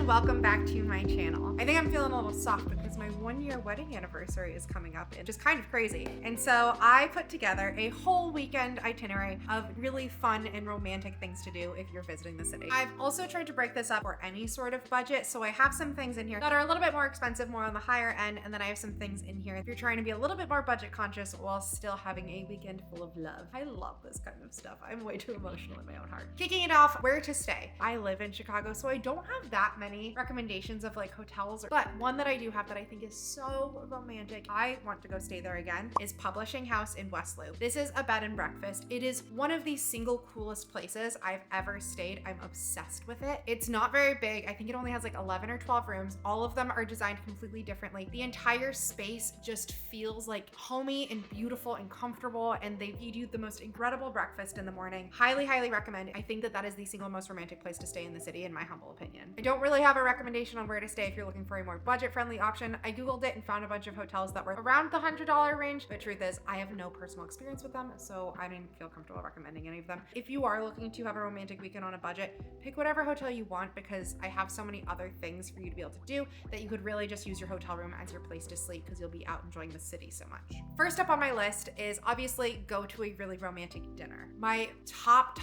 and welcome back to my channel. I think I'm feeling a little soft because my 1-year wedding anniversary is coming up, which is kind of crazy. And so I put together a whole weekend itinerary of really fun and romantic things to do if you're visiting the city. I've also tried to break this up for any sort of budget, so I have some things in here that are a little bit more expensive, more on the higher end, and then I have some things in here if you're trying to be a little bit more budget conscious while still having a weekend full of love. I love this kind of stuff. I'm way too emotional in my own heart. Kicking it off, where to stay. I live in Chicago, so I don't have that many recommendations of like hotels, but one that I do have that I think is so romantic, I want to go stay there again, is Publishing House in West Loop. This is a bed and breakfast. It is one of the single coolest places I've ever stayed. I'm obsessed with it. It's not very big. I think it only has like 11 or 12 rooms. All of them are designed completely differently. The entire space just feels like homey and beautiful and comfortable, and they feed you the most incredible breakfast in the morning. Highly, highly recommend. I think that that is the single most romantic place to stay in the city, in my humble opinion. I don't really have a recommendation on where to stay if you're looking for a more budget-friendly option. I Googled it and found a bunch of hotels that were around the $100 range, but truth is, I have no personal experience with them, so I didn't feel comfortable recommending any of them. If you are looking to have a romantic weekend on a budget, pick whatever hotel you want, because I have so many other things for you to be able to do that you could really just use your hotel room as your place to sleep, because you'll be out enjoying the city so much. First up on my list is obviously go to a really romantic dinner. My top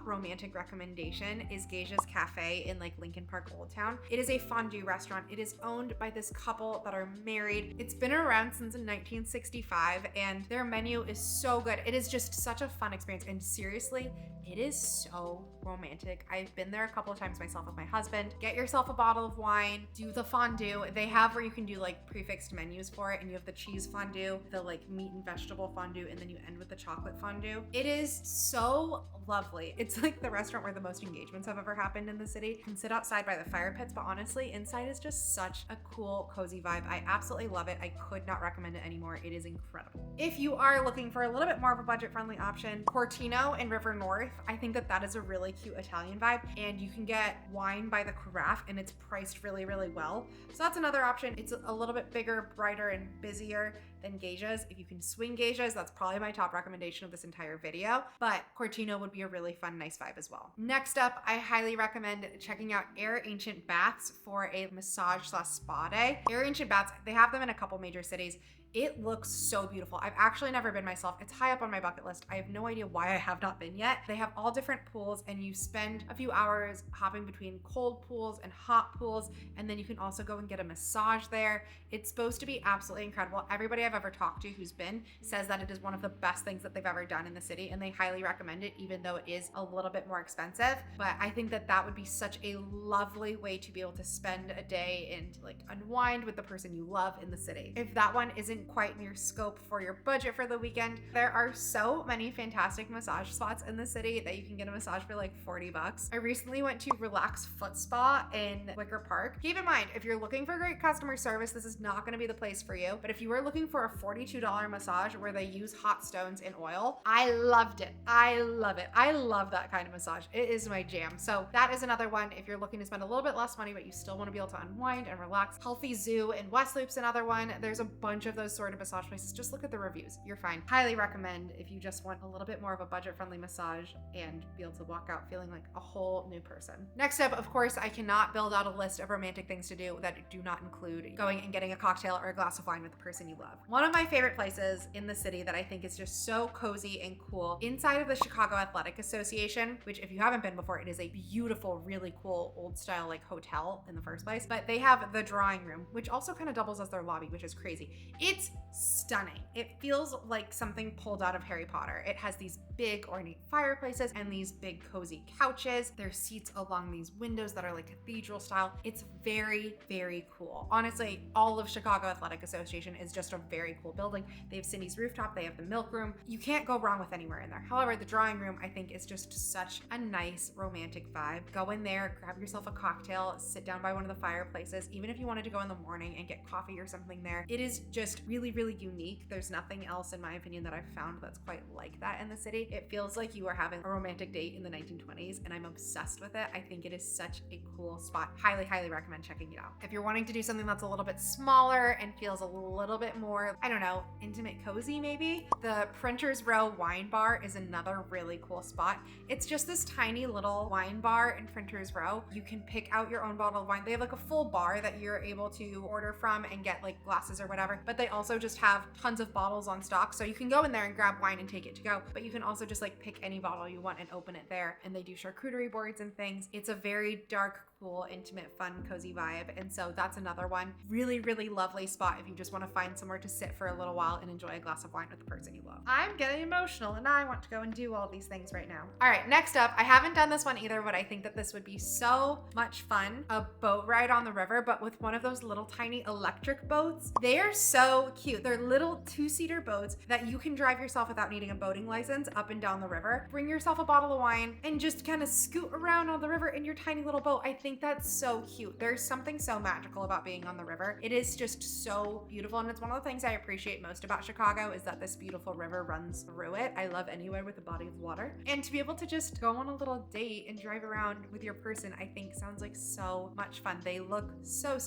romantic recommendation is Geisha's Cafe in like Lincoln Park, Old Town. It is a fondue restaurant. It is owned by this couple that are married. It's been around since 1965 and their menu is so good. It is just such a fun experience, and seriously, it is so romantic. I've been there a couple of times myself with my husband. Get yourself a bottle of wine, do the fondue. They have where you can do like prefixed menus for it, and you have the cheese fondue, the like meat and vegetable fondue, and then you end with the chocolate fondue. It is so lovely. It's like the restaurant where the most engagements have ever happened in the city. You can sit outside by the fire pits, but honestly, inside is just such a cool, cozy vibe. I absolutely love it. I could not recommend it anymore. It is incredible. If you are looking for a little bit more of a budget-friendly option, Cortino in River North, I think that that is a really cute Italian vibe, and you can get wine by the carafe and it's priced really, really well. So that's another option. It's a little bit bigger, brighter, and busier than Geisha's. If you can swing Geisha's, that's probably my top recommendation of this entire video, but Cortino would be a really fun, nice vibe as well. Next up, I highly recommend checking out Air Ancient Baths for a massage/spa day. Air Ancient Baths, they have them in a couple major cities. It looks so beautiful. I've actually never been myself. It's high up on my bucket list. I have no idea why I have not been yet. They have all different pools, and you spend a few hours hopping between cold pools and hot pools, and then you can also go and get a massage there. It's supposed to be absolutely incredible. Everybody I've ever talked to who's been says that it is one of the best things that they've ever done in the city, and they highly recommend it, even though it is a little bit more expensive. But I think that that would be such a lovely way to be able to spend a day and like unwind with the person you love in the city. If that one isn't quite in your scope for your budget for the weekend, there are so many fantastic massage spots in the city that you can get a massage for like 40 bucks. I recently went to Relax Foot Spa in Wicker Park. Keep in mind, if you're looking for great customer service, this is not going to be the place for you. But if you are looking for a $42 massage where they use hot stones and oil, I loved it. I love it. I love that kind of massage. It is my jam. So that is another one if you're looking to spend a little bit less money, but you still want to be able to unwind and relax. Healthy Zoo in West Loop's another one. There's a bunch of those sort of massage places. Just look at the reviews. You're fine. Highly recommend if you just want a little bit more of a budget-friendly massage and be able to walk out feeling like a whole new person. Next up, of course, I cannot build out a list of romantic things to do that do not include going and getting a cocktail or a glass of wine with the person you love. One of my favorite places in the city that I think is just so cozy and cool, inside of the Chicago Athletic Association, which if you haven't been before, it is a beautiful, really cool old style like hotel in the first place, but they have the drawing room, which also kind of doubles as their lobby, which is crazy. It's stunning. It feels like something pulled out of Harry Potter. It has these big ornate fireplaces and these big cozy couches. There's seats along these windows that are like cathedral style. It's very, very cool. Honestly, all of Chicago Athletic Association is just a very cool building. They have Cindy's Rooftop, they have the Milk Room. You can't go wrong with anywhere in there. However, the drawing room I think is just such a nice romantic vibe. Go in there, grab yourself a cocktail, sit down by one of the fireplaces. Even if you wanted to go in the morning and get coffee or something there, it is just really, really unique. There's nothing else in my opinion that I've found that's quite like that in the city. honestly, it feels like you are having a romantic date in the 1920s, and I'm obsessed with it. I think it is such a cool spot. Highly, highly recommend checking it out. If you're wanting to do something that's a little bit smaller and feels a little bit more, I don't know, intimate, cozy maybe, the Printer's Row Wine Bar is another really cool spot. It's just this tiny little wine bar in Printer's Row. You can pick out your own bottle of wine. They have like a full bar that you're able to order from and get like glasses or whatever, but they also just have tons of bottles on stock. So you can go in there and grab wine and take it to go, but you can also just like pick any bottle you want and open it there. And they do charcuterie boards and things. It's a very dark, cool, intimate, fun, cozy vibe. And so that's another one. Really, really lovely spot if you just want to find somewhere to sit for a little while and enjoy a glass of wine with the person you love. I'm getting emotional and I want to go and do all these things right now. All right, next up, I haven't done this one either, but I think that this would be so much fun. A boat ride on the river, but with one of those little tiny electric boats. They are so cute. They're little 2-seater boats that you can drive yourself without needing a boating license up and down the river. Bring yourself a bottle of wine and just kind of scoot around on the river in your tiny little boat. I think that's so cute. There's something so magical about being on the river. It is just so beautiful, and it's one of the things I appreciate most about Chicago is that this beautiful river runs through it. I love anywhere with a body of water, and to be able to just go on a little date and drive around with your person, I think sounds like so much fun. They look so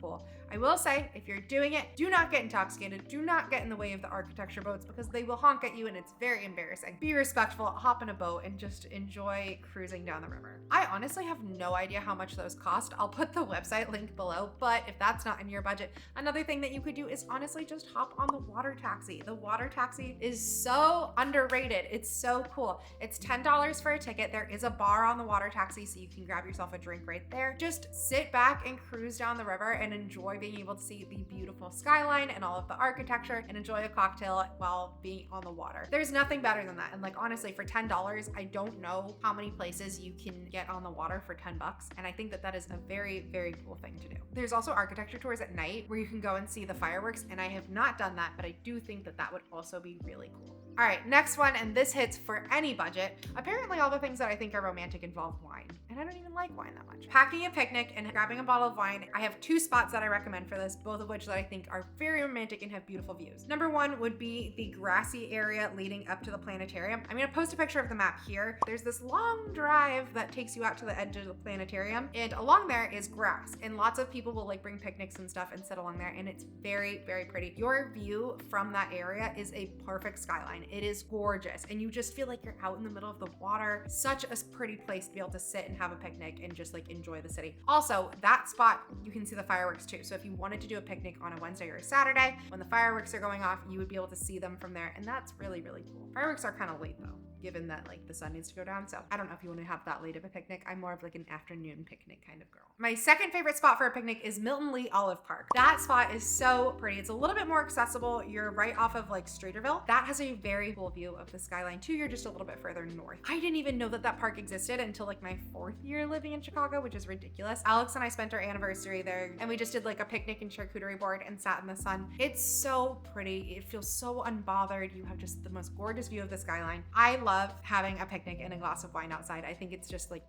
cool. I will say, if you're doing it, do not get intoxicated. Do not get in the way of the architecture boats because they will honk at you and it's very embarrassing. Be respectful, hop in a boat, and just enjoy cruising down the river. I honestly have no idea how much those cost. I'll put the website link below, but if that's not in your budget, another thing that you could do is honestly just hop on the water taxi. The water taxi is so underrated. It's so cool. It's $10 for a ticket. There is a bar on the water taxi, so you can grab yourself a drink right there. Just sit back and cruise down the river and enjoy being able to see the beautiful skyline and all of the architecture and enjoy a cocktail while being on the water. There's nothing better than that. And like, honestly, for $10, I don't know how many places you can get on the water for $10. And I think that that is a very, very cool thing to do. There's also architecture tours at night where you can go and see the fireworks. And I have not done that, but I do think that that would also be really cool. All right, next one, and this hits for any budget. Apparently all the things that I think are romantic involve wine, and I don't even like wine that much. Packing a picnic and grabbing a bottle of wine. I have 2 spots that I recommend for this, both of which that I think are very romantic and have beautiful views. Number 1 would be the grassy area leading up to the planetarium. I'm gonna post a picture of the map here. There's this long drive that takes you out to the edge of the planetarium, and along there is grass, and lots of people will like bring picnics and stuff and sit along there, and it's very, very pretty. Your view from that area is a perfect skyline. It is gorgeous, and you just feel like you're out in the middle of the water. Such a pretty place to be able to sit and have a picnic and just like enjoy the city. Also, that spot, you can see the fireworks too. So if you wanted to do a picnic on a Wednesday or a Saturday, when the fireworks are going off, you would be able to see them from there, and that's really, really cool. Fireworks are kind of late though, given that like the sun needs to go down. So I don't know if you want to have that late of a picnic. I'm more of like an afternoon picnic kind of girl. My second favorite spot for a picnic is Milton Lee Olive Park. That spot is so pretty. It's a little bit more accessible. You're right off of like Streeterville. That has a very cool view of the skyline too. You're just a little bit further north. I didn't even know that that park existed until like my 4th year living in Chicago, which is ridiculous. Alex and I spent our anniversary there, and we just did like a picnic and charcuterie board and sat in the sun. It's so pretty. It feels so unbothered. You have just the most gorgeous view of the skyline. I love having a picnic and a glass of wine outside. I think it's just like,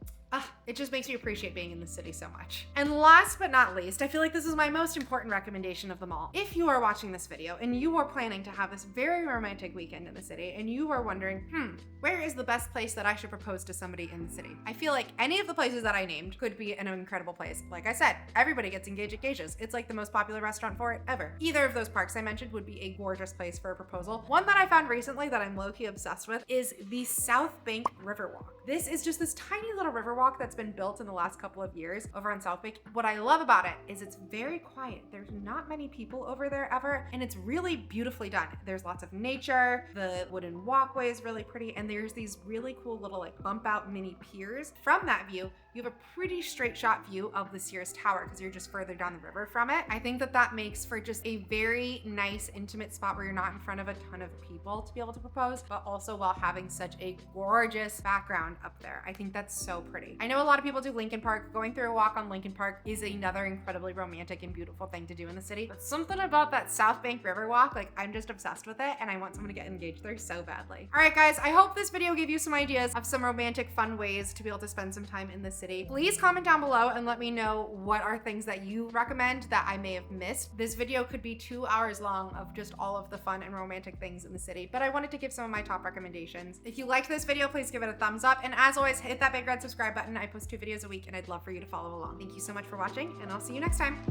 it just makes me appreciate being in the city so much. And last but not least, I feel like this is my most important recommendation of them all. If you are watching this video and you are planning to have this very romantic weekend in the city and you are wondering, where is the best place that I should propose to somebody in the city? I feel like any of the places that I named could be an incredible place. Like I said, everybody gets engaged at Geisha's. It's like the most popular restaurant for it ever. Either of those parks I mentioned would be a gorgeous place for a proposal. One that I found recently that I'm low-key obsessed with is the South Bank Riverwalk. This is just this tiny little riverwalk that's been built in the last couple of years over on South Bank. What I love about it is it's very quiet. There's not many people over there ever, and it's really beautifully done. There's lots of nature, the wooden walkway is really pretty, and there's these really cool little like bump out mini piers. From that view, you have a pretty straight shot view of the Sears Tower because you're just further down the river from it. I think that that makes for just a very nice, intimate spot where you're not in front of a ton of people to be able to propose, but also while having such a gorgeous background up there. I think that's so pretty. I know a lot of people do Lincoln Park. Going through a walk on Lincoln Park is another incredibly romantic and beautiful thing to do in the city, but something about that South Bank Riverwalk, like I'm just obsessed with it, and I want someone to get engaged there so badly. All right, guys, I hope this video gave you some ideas of some romantic, fun ways to be able to spend some time in the city. Please comment down below and let me know what are things that you recommend that I may have missed. This video could be 2 hours long of just all of the fun and romantic things in the city, but I wanted to give some of my top recommendations. If you liked this video, please give it a thumbs up. And as always, hit that big red subscribe button. I post 2 videos a week and I'd love for you to follow along. Thank you so much for watching and I'll see you next time.